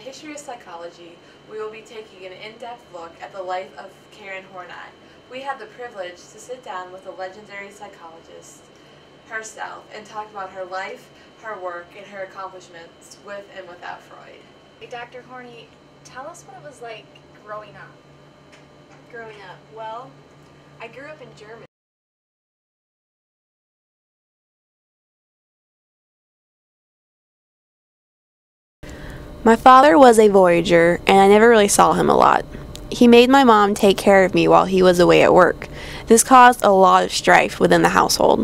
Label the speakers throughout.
Speaker 1: History of Psychology, we will be taking an in-depth look at the life of Karen Horney. We had the privilege to sit down with a legendary psychologist herself and talk about her life, her work, and her accomplishments with and without Freud.
Speaker 2: Hey, Dr. Horney, tell us what it was like growing up.
Speaker 3: Growing up, well, I grew up in Germany.
Speaker 4: My father was a voyager, and I never really saw him a lot. He made my mom take care of me while he was away at work. This caused a lot of strife within the household.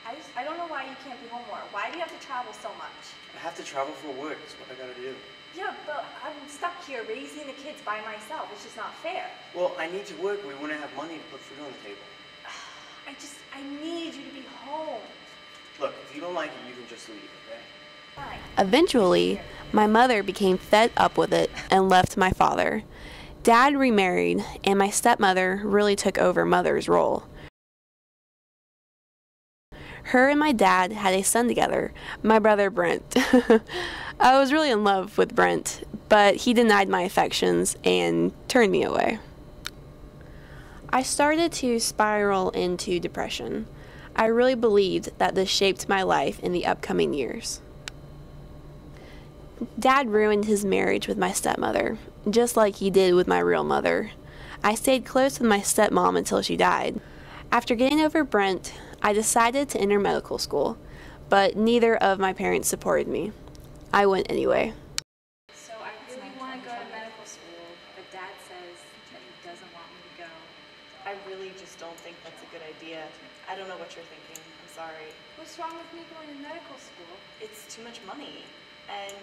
Speaker 3: I don't know why you can't be home more. Why do you have to travel so much?
Speaker 5: I have to travel for work. That's what I gotta do.
Speaker 3: Yeah, but I'm stuck here raising the kids by myself. It's just not fair.
Speaker 5: Well, I need to work. We wouldn't have money to put food on the table.
Speaker 3: I need you to be home.
Speaker 5: Look, if you don't like it, you can just leave, okay?
Speaker 3: Fine.
Speaker 4: Eventually, my mother became fed up with it and left my father. Dad remarried, and my stepmother really took over mother's role. Her and my dad had a son together, my brother Brent. I was really in love with Brent, but he denied my affections and turned me away. I started to spiral into depression. I really believed that this shaped my life in the upcoming years. Dad ruined his marriage with my stepmother, just like he did with my real mother. I stayed close with my stepmom until she died. After getting over Brent, I decided to enter medical school, but neither of my parents supported me. I went anyway.
Speaker 2: So I really want to go to medical school, but Dad says that he doesn't want me to go.
Speaker 6: I really just don't think that's a good idea. I don't know what you're thinking. I'm sorry.
Speaker 2: What's wrong with me going to medical school?
Speaker 6: It's too much money, and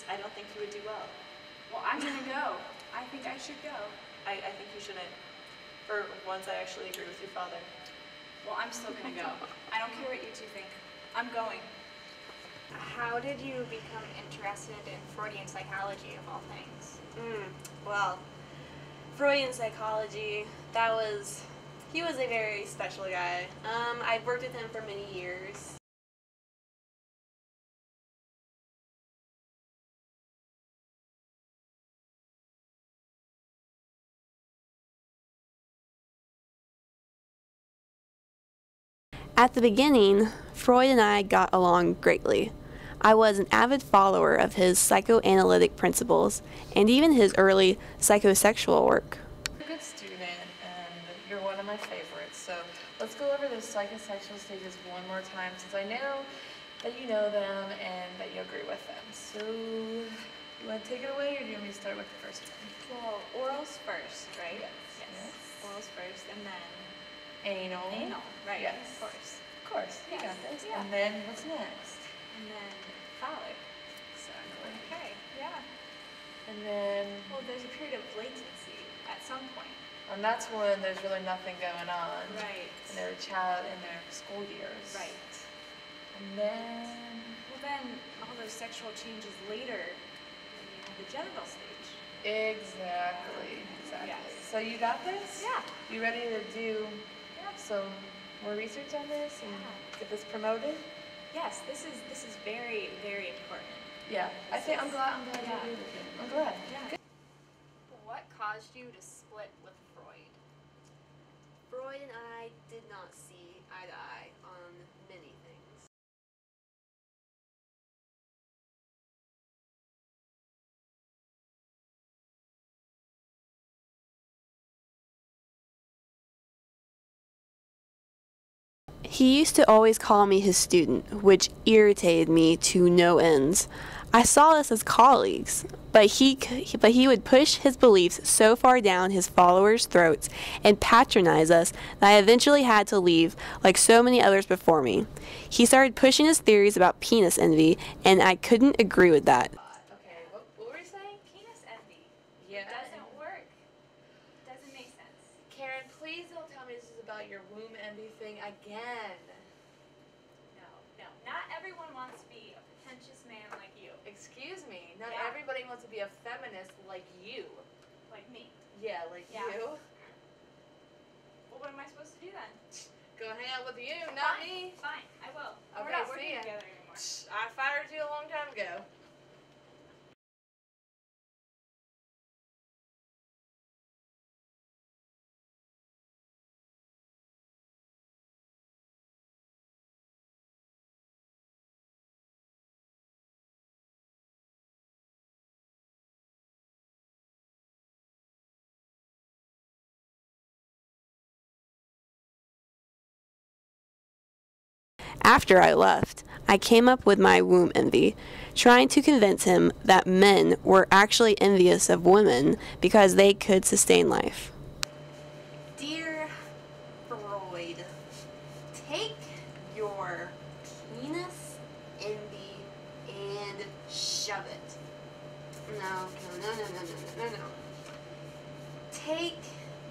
Speaker 6: I don't think you would do well.
Speaker 2: Well, I'm going to go. I think I should go.
Speaker 6: I think you shouldn't. For once, I actually agree with your father.
Speaker 2: Well, I'm still going to go. I don't care what you two think. I'm going. How did you become interested in Freudian psychology, of all things?
Speaker 3: Well, Freudian psychology, he was a very special guy. I've worked with him for many years.
Speaker 4: At the beginning, Freud and I got along greatly. I was an avid follower of his psychoanalytic principles and even his early psychosexual work.
Speaker 1: You're a good student, and you're one of my favorites, so let's go over those psychosexual stages one more time, since I know that you know them and that you agree with them. So, you want to take it away, or do you want me to start with the first one?
Speaker 2: Well, oral's first, right?
Speaker 1: Yes.
Speaker 2: Oral's first, and then
Speaker 1: Anal.
Speaker 2: anal, right?
Speaker 1: Yes.
Speaker 2: Of course.
Speaker 1: Of course, you
Speaker 2: Yes.
Speaker 1: got this.
Speaker 2: Yeah.
Speaker 1: And then, what's next?
Speaker 2: And then phallic.
Speaker 1: Exactly.
Speaker 2: Okay, yeah.
Speaker 1: And then,
Speaker 2: Well, there's a period of latency at some point.
Speaker 1: and that's when there's really nothing going on.
Speaker 2: Right.
Speaker 1: In their child, in their school years.
Speaker 2: Right.
Speaker 1: And then,
Speaker 2: Well, then all those sexual changes later when you have the genital stage.
Speaker 1: exactly.
Speaker 2: Yes.
Speaker 1: So you got this?
Speaker 2: Yeah.
Speaker 1: You ready to do
Speaker 2: Yeah.
Speaker 1: some more research on this and
Speaker 2: Yeah.
Speaker 1: get this promoted?
Speaker 2: Yes, this is very, very important.
Speaker 1: Yeah. I'm glad you
Speaker 2: Yeah.
Speaker 1: agree with me. I'm glad.
Speaker 2: Yeah. What caused you to split with Freud?
Speaker 3: Freud and I did not see eye to eye on many things.
Speaker 4: He used to always call me his student, which irritated me to no ends. I saw us as colleagues, but he would push his beliefs so far down his followers' throats and patronize us that I eventually had to leave, like so many others before me. He started pushing his theories about penis envy, and I couldn't agree with that.
Speaker 1: Okay, what were you saying?
Speaker 2: Penis envy.
Speaker 1: Yeah.
Speaker 2: It doesn't work. Doesn't make sense.
Speaker 1: Karen, please don't tell me this is about your womb envy thing again.
Speaker 2: No. Not everyone wants to be a pretentious man like you.
Speaker 1: Excuse me. Not
Speaker 2: Yeah.
Speaker 1: everybody wants to be a feminist like you.
Speaker 2: Like me.
Speaker 1: Yeah, like
Speaker 2: Yeah.
Speaker 1: you.
Speaker 2: Well, what am I supposed to do then?
Speaker 1: Go hang out with you, not
Speaker 2: Fine.
Speaker 1: me.
Speaker 2: Fine, I will. We're
Speaker 1: Okay,
Speaker 2: not
Speaker 1: see
Speaker 2: working
Speaker 1: ya.
Speaker 2: together anymore.
Speaker 1: I fired you a long time ago.
Speaker 4: After I left, I came up with my womb envy, trying to convince him that men were actually envious of women because they could sustain life.
Speaker 3: Dear Freud, take your penis envy and shove it. No. Take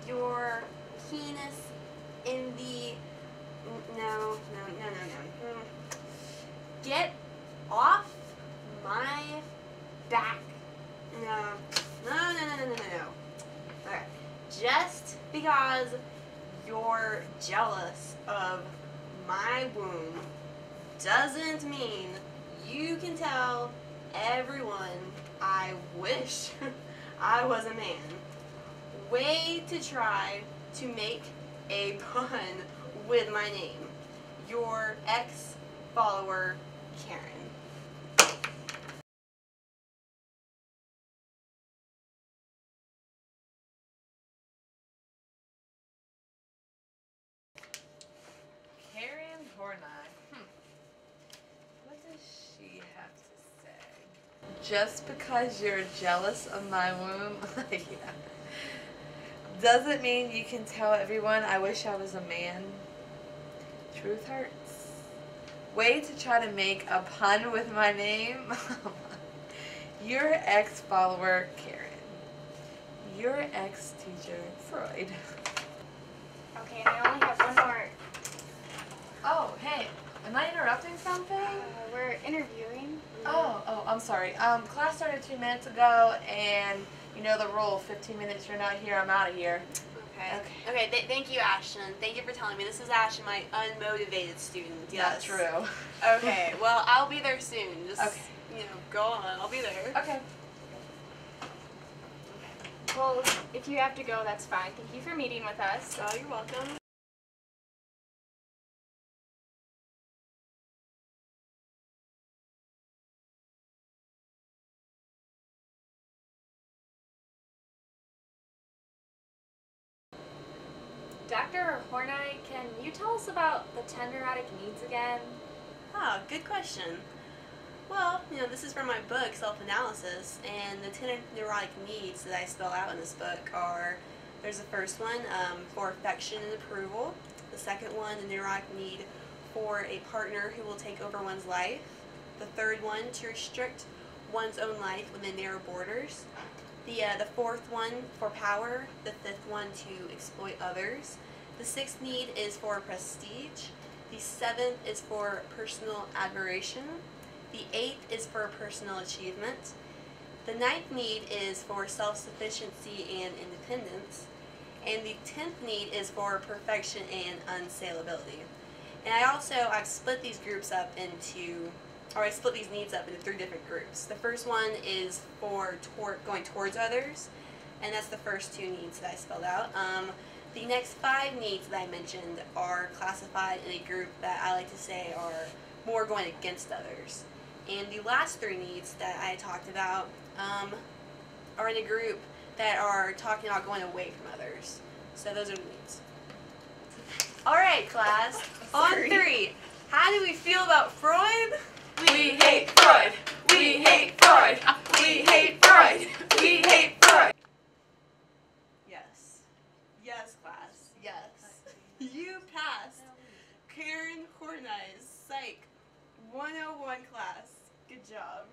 Speaker 3: your penis envy. No. Get off my back. No. Okay. Just because you're jealous of my womb doesn't mean you can tell everyone I wish I was a man. Way to try to make a pun with my name. Your ex-follower, Karen.
Speaker 1: Karen Horney. What does she have to say? Just because you're jealous of my womb, yeah, doesn't mean you can tell everyone I wish I was a man. Truth hurts. Way to try to make a pun with my name. Your ex-follower, Karen. Your ex-teacher, Freud.
Speaker 2: Okay, and I only have one more.
Speaker 1: Oh, hey, am I interrupting something?
Speaker 2: We're interviewing.
Speaker 1: Oh, I'm sorry. Class started 2 minutes ago, and you know the rule, 15 minutes you're not here, I'm out of here.
Speaker 3: Okay, thank you, Ashton. Thank you for telling me. This is Ashton, my unmotivated student. Yes.
Speaker 1: Not true.
Speaker 3: Okay, well, I'll be there soon. Just,
Speaker 1: Okay.
Speaker 3: Go on. I'll be there.
Speaker 1: Okay.
Speaker 2: Well, if you have to go, that's fine. Thank you for meeting with us.
Speaker 3: Oh, you're welcome.
Speaker 2: Dr. Horney, can you tell us about the 10 neurotic needs again?
Speaker 3: Ah, good question. Well, this is from my book, Self-Analysis, and the 10 neurotic needs that I spell out in this book are, there's the first one, for affection and approval. The second one, the neurotic need for a partner who will take over one's life. The third one, to restrict one's own life within narrow borders. The fourth one, for power. The fifth one, to exploit others. The sixth need is for prestige. The seventh is for personal admiration. The eighth is for personal achievement. The ninth need is for self-sufficiency and independence. And the 10th need is for perfection and unassailability. And I've split these groups up into, I split these needs up into 3 different groups. The first one is for going towards others, and that's the first 2 needs that I spelled out. The next 5 needs that I mentioned are classified in a group that I like to say are more going against others. And the last 3 needs that I talked about are in a group that are talking about going away from others. So those are the needs. Alright, class. On 3. How do we feel about Freud?
Speaker 1: We hate Freud! We hate Freud! We hate Freud! We hate Freud!
Speaker 3: Yes. Yes, class. Yes. You passed Karen Horney's Psych 101 class. Good job.